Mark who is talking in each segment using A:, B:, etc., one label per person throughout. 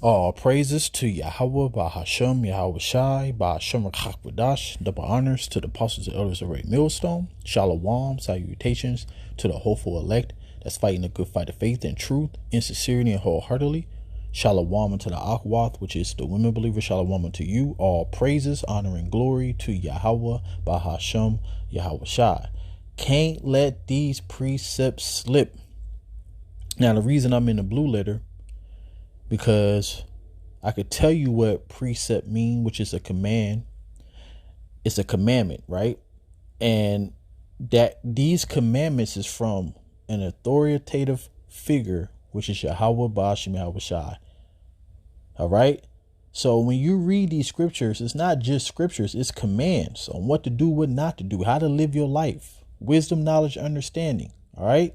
A: All praises to Yahweh, Bahashem, Yahweh Shai, Bahashem Rakhakwadash, double honors to the apostles and elders of Ray Millstone, Shalom, salutations to the hopeful elect that's fighting a good fight of faith and truth, in sincerity and wholeheartedly. Shalom unto the Akwath, which is the women believers. Shalom unto you. All praises, honor, and glory to Yahweh, Bahashem, Yahweh Shai. Can't let these precepts slip. Now, the reason I'm in the blue letter, because I could tell you what precept mean, which is a command. It's a commandment, right? And that these commandments is from an authoritative figure, which is Yahweh Bashim Yahweh Shai. All right. So when you read these scriptures, it's not just scriptures, it's commands on what to do, what not to do, how to live your life, wisdom, knowledge, understanding. All right.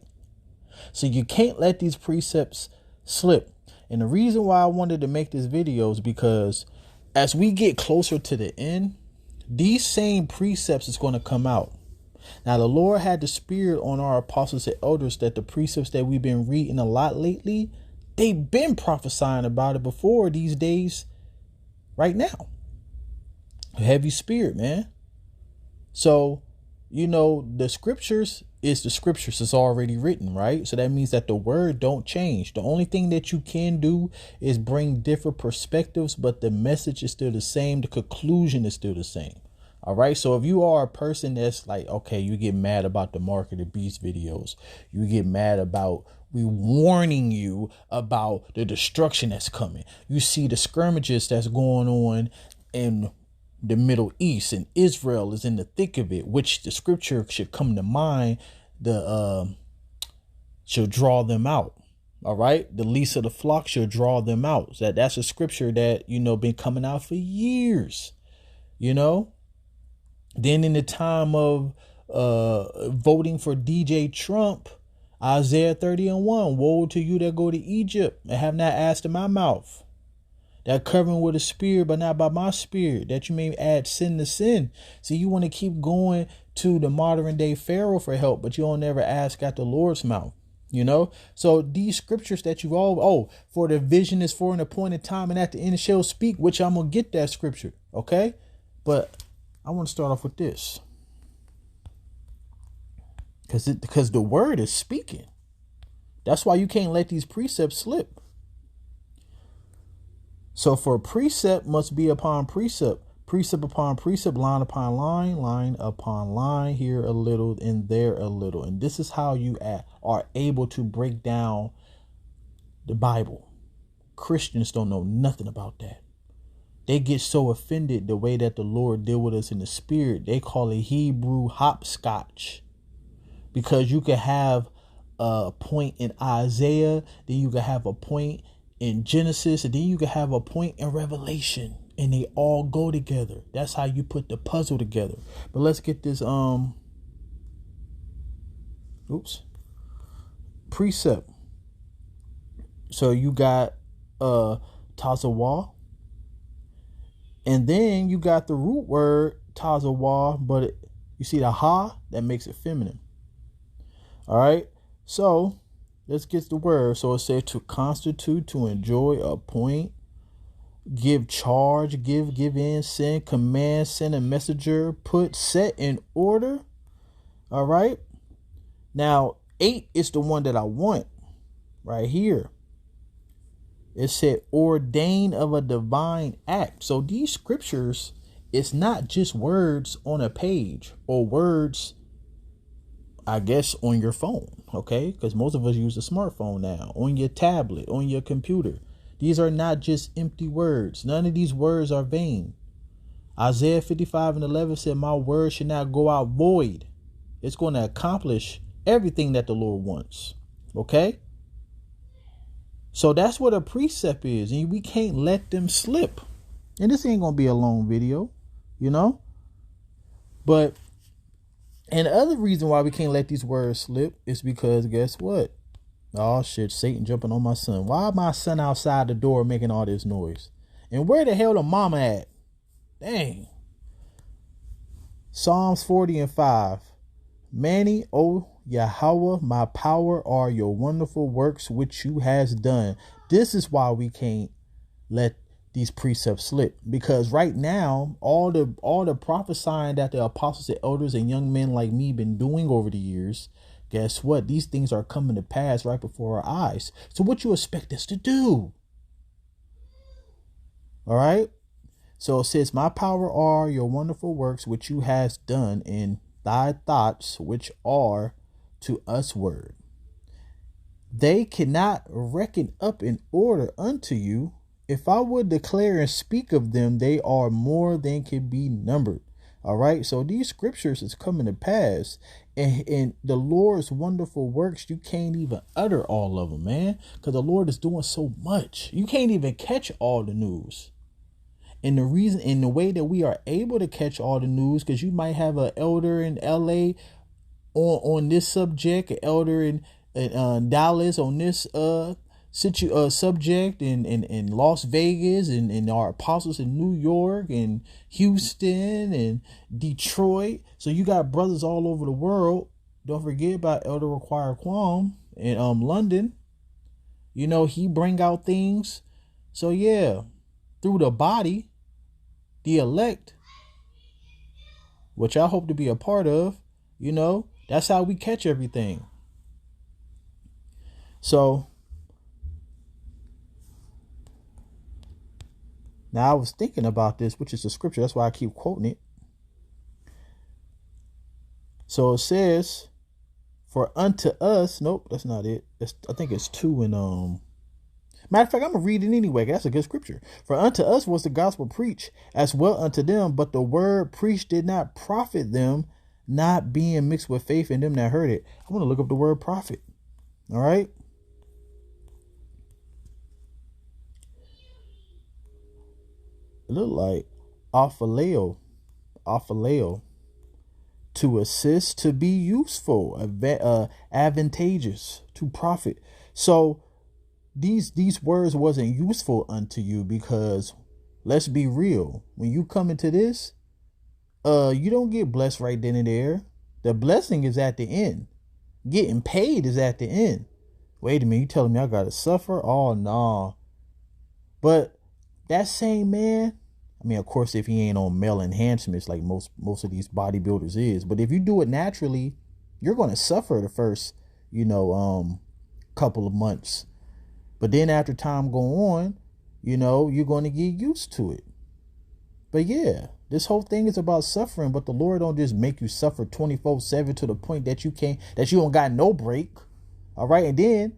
A: So you can't let these precepts slip. And the reason why I wanted to make this video is because as we get closer to the end, these same precepts is going to come out. Now, the Lord had the spirit on our apostles and elders that the precepts that we've been reading a lot lately, they've been prophesying about it before these days right now. A heavy spirit, man. So, you know, the scriptures is the scriptures. It's already written, right? So that means that the word don't change. The only thing that you can do is bring different perspectives, but the message is still the same. The conclusion is still the same. All right. So if you are a person that's like, okay, you get mad about the Mark of the Beast videos, you get mad about we warning you about the destruction that's coming. You see the skirmishes that's going on in the Middle East, and Israel is in the thick of it, which the scripture should come to mind. Should draw them out. All right. The least of the flock should draw them out. That's a scripture that, you know, been coming out for years, you know. Then in the time of voting for DJ Trump, Isaiah 30:1, woe to you that go to Egypt and have not asked in my mouth. That covering with a spear, but not by my spirit, that you may add sin to sin. See, you want to keep going to the modern day Pharaoh for help, but you don't ever ask at the Lord's mouth, you know? So these scriptures that you all, for the vision is for an appointed time, and at the end shall speak, which I'm going to get that scripture. Okay. But I want to start off with this. Because the word is speaking. That's why you can't let these precepts slip. So for precept must be upon precept, precept upon precept, line upon line, line upon line, here a little and there a little. And this is how you are able to break down the Bible. Christians don't know nothing about that. They get so offended the way that the Lord deal with us in the spirit. They call it Hebrew hopscotch, because you can have a point in Isaiah, then you can have a point in Genesis, and then you can have a point in Revelation, and they all go together. That's how you put the puzzle together. But let's get this precept. So you got tazawa, and then you got the root word tazawa, but you see the ha, that makes it feminine. All right, so let's get the word. So it says to constitute, to enjoy, appoint, give charge, give in, send, command, send a messenger, put, set in order. All right. Now 8 is the one that I want right here. It said ordain of a divine act. So these scriptures, it's not just words on a page or words, I guess, on your phone, okay? Because most of us use a smartphone now, on your tablet, on your computer. These are not just empty words. None of these words are vain. Isaiah 55:11 said, my word should not go out void. It's going to accomplish everything that the Lord wants, okay? So that's what a precept is, and we can't let them slip. And this ain't going to be a long video, you know? But and the other reason why we can't let these words slip is because guess what? Oh shit, Satan jumping on my son. Why my son outside the door making all this noise? And where the hell the mama at? Dang. Psalms 40:5. Many, O Yahweh, my power are your wonderful works which you has done. This is why we can't let these precepts slip. Because right now, all the prophesying that the apostles and elders and young men like me been doing over the years, guess what? These things are coming to pass right before our eyes. So what you expect us to do? All right. So it says, my power are your wonderful works which you has done in thy thoughts, which are to us word. They cannot reckon up in order unto you. If I would declare and speak of them, they are more than can be numbered. All right. So these scriptures is coming to pass, and the Lord's wonderful works, you can't even utter all of them, man, because the Lord is doing so much. You can't even catch all the news. And the reason, in the way that we are able to catch all the news, because you might have an elder in LA on this subject, an elder in Dallas on this subject, in Las Vegas, and our apostles in New York and Houston and Detroit. So you got brothers all over the world. Don't forget about Elder Require Quam in London. You know, he bring out things. So yeah, through the body, the elect, which I hope to be a part of, you know, that's how we catch everything. So now I was thinking about this, which is the scripture. That's why I keep quoting it. So it says, for unto us, nope, that's not it. I think it's 2 in matter of fact, I'm going to read it anyway. That's a good scripture. For unto us was the gospel preached as well unto them, but the word preached did not profit them, not being mixed with faith in them that heard it. I want to look up the word profit. All right. It looked like ophaleo, to assist, to be useful, advantageous, to profit. So these words wasn't useful unto you, because let's be real, when you come into this, you don't get blessed right then and there. The blessing is at the end. Getting paid is at the end. Wait a minute, you telling me I gotta suffer? Oh no. But that same man, I mean, of course, if he ain't on male enhancements like most of these bodybuilders is, but if you do it naturally, you're gonna suffer the first, couple of months. But then after time go on, you're going to get used to it. But yeah, this whole thing is about suffering, but the Lord don't just make you suffer 24/7 to the point that you don't got no break. All right. And then,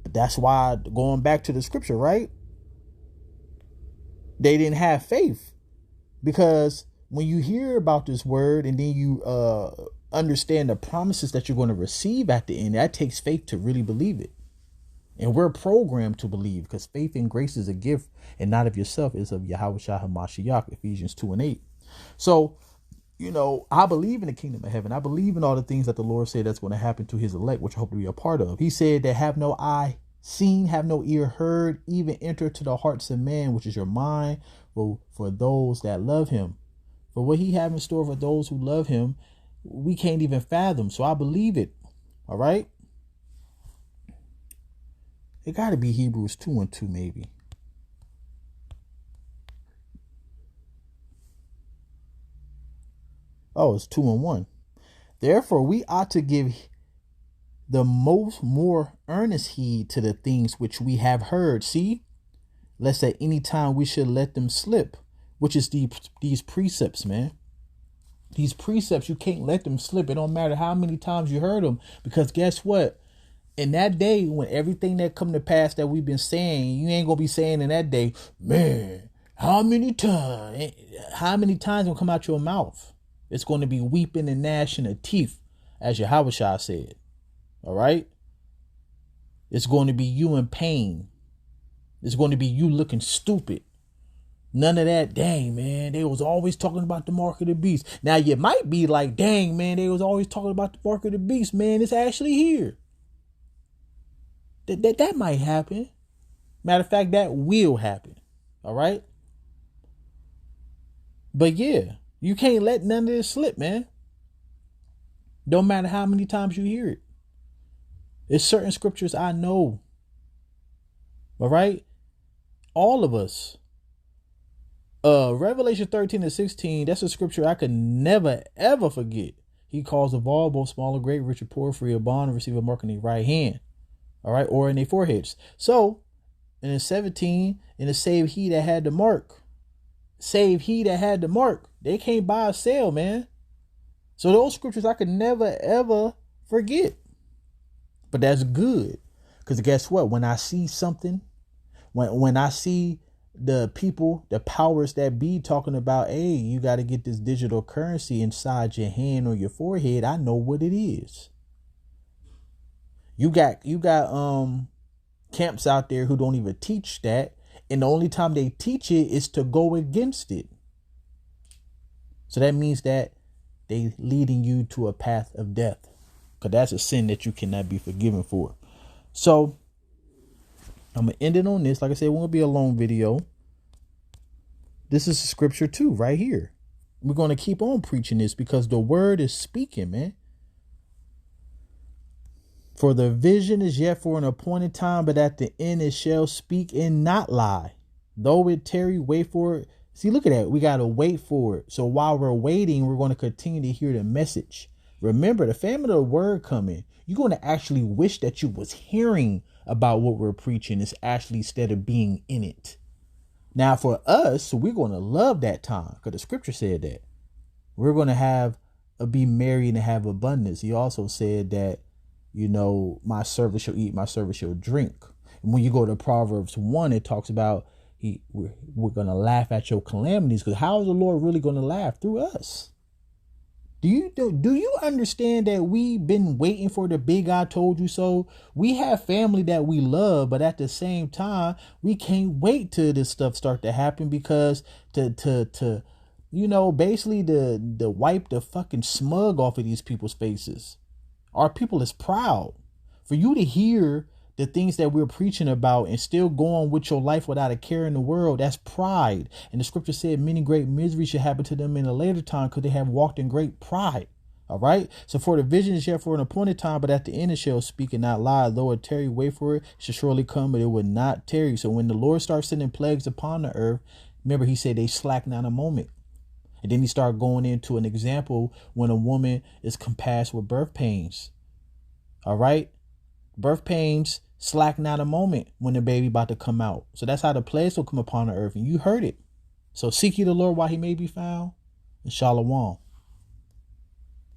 A: but that's why, going back to the scripture, right? They didn't have faith, because when you hear about this word and then you understand the promises that you're going to receive at the end, that takes faith to really believe it. And we're programmed to believe, because faith and grace is a gift and not of yourself, is of Yahweh Shah HaMashiach, Ephesians 2:8. So, I believe in the kingdom of heaven. I believe in all the things that the Lord said that's going to happen to his elect, which I hope to be a part of. He said that have no eye seen, have no ear heard, even enter to the hearts of man, which is your mind, for those that love him. For what he have in store for those who love him, we can't even fathom. So I believe it. All right. It got to be Hebrews 2:2, maybe. Oh, it's 2:1. Therefore, we ought to give the more earnest heed to the things which we have heard. See, lest at any time we should let them slip, which is these precepts, man. These precepts, you can't let them slip. It don't matter how many times you heard them, because guess what? In that day, when everything that come to pass that we've been saying, you ain't gonna be saying in that day, man, how many times will come out your mouth? It's going to be weeping and gnashing of teeth, as Yahweh Shah said. All right. It's going to be you in pain. It's going to be you looking stupid. None of that, dang, man, they was always talking about the mark of the beast. Now you might be like, dang, man, they was always talking about the mark of the beast, man. It's actually here. That might happen. Matter of fact, that will happen. All right. But yeah, you can't let none of this slip, man. Don't matter how many times you hear it. There's certain scriptures I know. All right. All of us. Revelation 13:16, that's a scripture I could never, ever forget. He calls of all, both small and great, rich and poor, free or bond, receive a mark in their right hand. All right, or in their foreheads. So, in the 17, in the save he that had the mark. Save he that had the mark. They can't buy or sell, man. So those scriptures I could never, ever forget. But that's good. Because guess what? When I see something, when I see the people, the powers that be talking about, hey, you got to get this digital currency inside your hand or your forehead, I know what it is. You got camps out there who don't even teach that, and the only time they teach it is to go against it. So that means that they leading you to a path of death, because that's a sin that you cannot be forgiven for. So I'm gonna end it on this. Like I said, it won't be a long video. This is scripture too, right here. We're going to keep on preaching this because the word is speaking, man. For the vision is yet for an appointed time, but at the end it shall speak and not lie. Though it tarry, wait for it. See, look at that. We got to wait for it. So while we're waiting, we're going to continue to hear the message. Remember, the famine of the word coming. You're going to actually wish that you was hearing about what we're preaching. It's actually instead of being in it. Now, for us, we're going to love that time because the scripture said that we're going to be married and have abundance. He also said that, my servant shall eat, my servant shall drink. And when you go to Proverbs 1, it talks about we're going to laugh at your calamities, because how is the Lord really going to laugh? Through us. Do you understand that we've been waiting for the big I told you so? We have family that we love, but at the same time, we can't wait till this stuff start to happen, because to basically to wipe the fucking smug off of these people's faces. Our people is proud. For you to hear the things that we're preaching about and still go on with your life without a care in the world, that's pride. And the scripture said many great miseries should happen to them in a later time because they have walked in great pride. All right. So for the vision is yet for an appointed time, but at the end it shall speak and not lie. Though it tarry, wait for it, shall surely come, but it will not tarry. So when the Lord starts sending plagues upon the earth, remember he said they slack not a moment. And then he started going into an example when a woman is compassed with birth pains. All right. Birth pains slack not a moment when the baby about to come out. So that's how the plagues will come upon the earth. And you heard it. So seek ye the Lord while he may be found. And shalom.